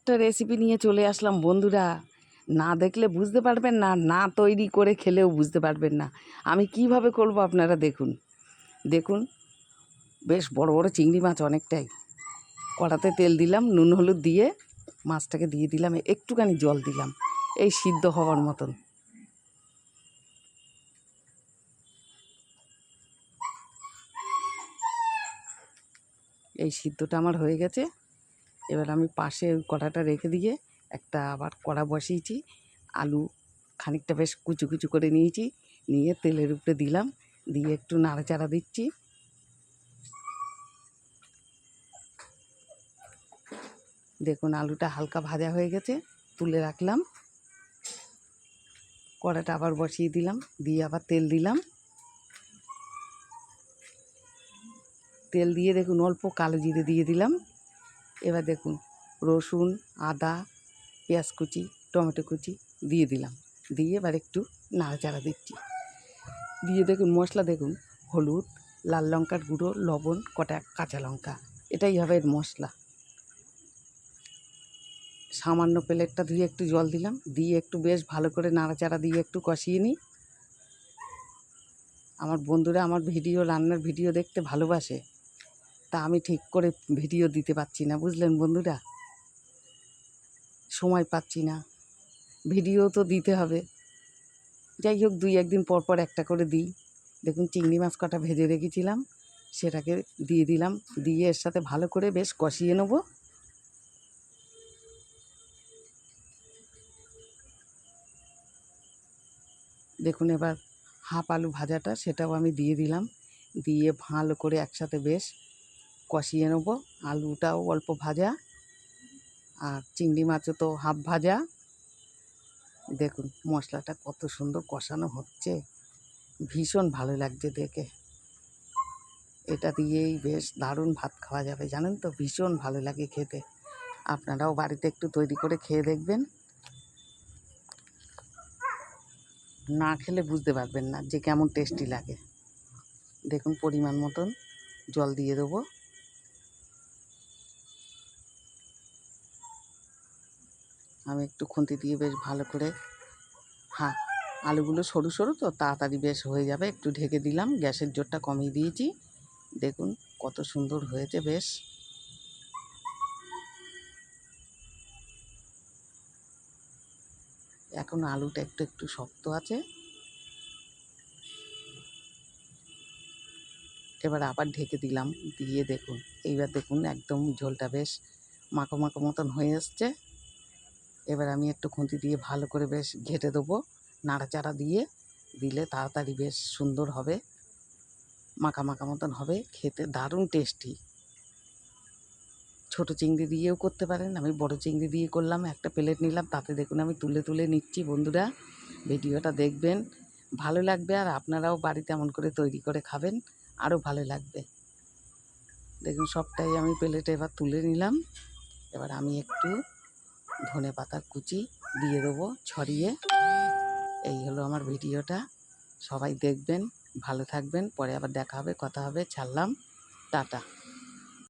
একটা রেসিপি নিয়ে চলে আসলাম বন্ধুরা। না দেখলে বুঝতে পারবেন না, না তৈরি করে খেলেও বুঝতে পারবেন না আমি কিভাবে করব। আপনারা দেখুন দেখুন, বেশ বড় বড় চিংড়ি মাছ অনেকটাই। কড়াতে তেল দিলাম, নুন হলুদ দিয়ে মাছটাকে দিয়ে দিলাম, একটুখানি জল দিলাম এই সিদ্ধ হওয়ার মতন। এই সিদ্ধটা আমার হয়ে গেছে। এবার আমি পাশে ওই কড়াটা রেখে দিয়ে একটা আবার কড়া বসিয়েছি। আলু খানিকটা বেশ কুচু কুচু করে নিয়েছি, নিয়ে তেলের উপরে দিলাম, দিয়ে একটু নাড়াচাড়া দিচ্ছি। দেখুন আলুটা হালকা ভাজা হয়ে গেছে, তুলে রাখলাম। কড়াটা আবার বসিয়ে দিলাম, দিয়ে আবার তেল দিলাম। তেল দিয়ে দেখুন অল্প কালো জিরে দিয়ে দিলাম। এবার দেখুন রসুন, আদা, পেঁয়াজ কুচি, টমেটো কুচি দিয়ে দিলাম, দিয়ে এবার একটু নাড়াচাড়া দিচ্ছি। দিয়ে দেখুন মশলা দেখুন, হলুদ, লাল লঙ্কার গুঁড়ো, লবণ, কটা কাঁচা লঙ্কা, এটাই হবে এর মশলা। সামান্য প্লেটটা ধুয়ে একটু জল দিলাম, দিয়ে একটু বেশ ভালো করে নাড়াচাড়া দিয়ে একটু কষিয়ে নিই। আমার বন্ধুরা আমার ভিডিও, রান্নার ভিডিও দেখতে ভালোবাসে, তা আমি ঠিক করে ভিডিও দিতে পারছি না, বুঝলেন বন্ধুরা। সময় পাচ্ছি না, ভিডিও তো দিতে হবে। যাই হোক, দুই একদিন পর পর একটা করে দিই। দেখুন চিংড়ি মাছ কটা ভেজে রেখেছিলাম, সেটাকে দিয়ে দিলাম, দিয়ে এর সাথে ভালো করে বেশ কষিয়ে নেব। দেখুন এবার হাফ আলু ভাজাটা সেটাও আমি দিয়ে দিলাম, দিয়ে ভালো করে একসাথে বেশ কষিয়ে নেব। আলুটাও অল্প ভাজা আর চিংড়ি মাছও তো হাফ ভাজা। দেখুন মশলাটা কত সুন্দর কষানো হচ্ছে, ভীষণ ভালো লাগছে দেখে। এটা দিয়েই বেশ দারুণ ভাত খাওয়া যাবে, জানেন তো, ভীষণ ভালো লাগে খেতে। আপনারাও বাড়িতে একটু তৈরি করে খেয়ে দেখবেন, না খেলে বুঝতে পারবেন না যে কেমন টেস্টি লাগে। দেখুন পরিমাণ মতন জল দিয়ে দেবো। আমি একটু খুন্তি দিয়ে বেশ ভালো করে, হ্যাঁ আলুগুলো সরু সরু তো তাড়াতাড়ি বেশ হয়ে যাবে। একটু ঢেকে দিলাম, গ্যাসের জোরটা কমিয়ে দিয়েছি। দেখুন কত সুন্দর হয়েছে বেশ। এখন আলুটা একটু একটু শক্ত আছে। এবার আবার ঢেকে দিলাম, দিয়ে দেখুন এইবার দেখুন একদম ঝোলটা বেশ মাখো মাখো মতন হয়ে এসছে। এবার আমি একটু খুন্তি দিয়ে ভালো করে বেশ ঘেঁটে দেবো, নাড়াচাড়া দিয়ে দিলে তাড়াতাড়ি বেশ সুন্দর হবে, মাখা মাখা মতন হবে, খেতে দারুণ টেস্টি। ছোটো চিংড়ি দিয়েও করতে পারেন, আমি বড় চিংড়ি দিয়ে করলাম। একটা প্লেট নিলাম, তাতে দেখুন আমি তুলে তুলে নিচ্ছি। বন্ধুরা ভিডিওটা দেখবেন, ভালো লাগবে, আর আপনারাও বাড়িতে এমন করে তৈরি করে খাবেন, আরও ভালো লাগবে। দেখুন সবটাই আমি প্লেটে এবার তুলে নিলাম। এবার আমি একটু ধনে পাতার কুচি দিয়ে দেবো ছড়িয়ে। এই হলো আমার ভিডিওটা, সবাই দেখবেন, ভালো থাকবেন, পরে আবার দেখা হবে, কথা হবে, ছাড়লাম, টাটা।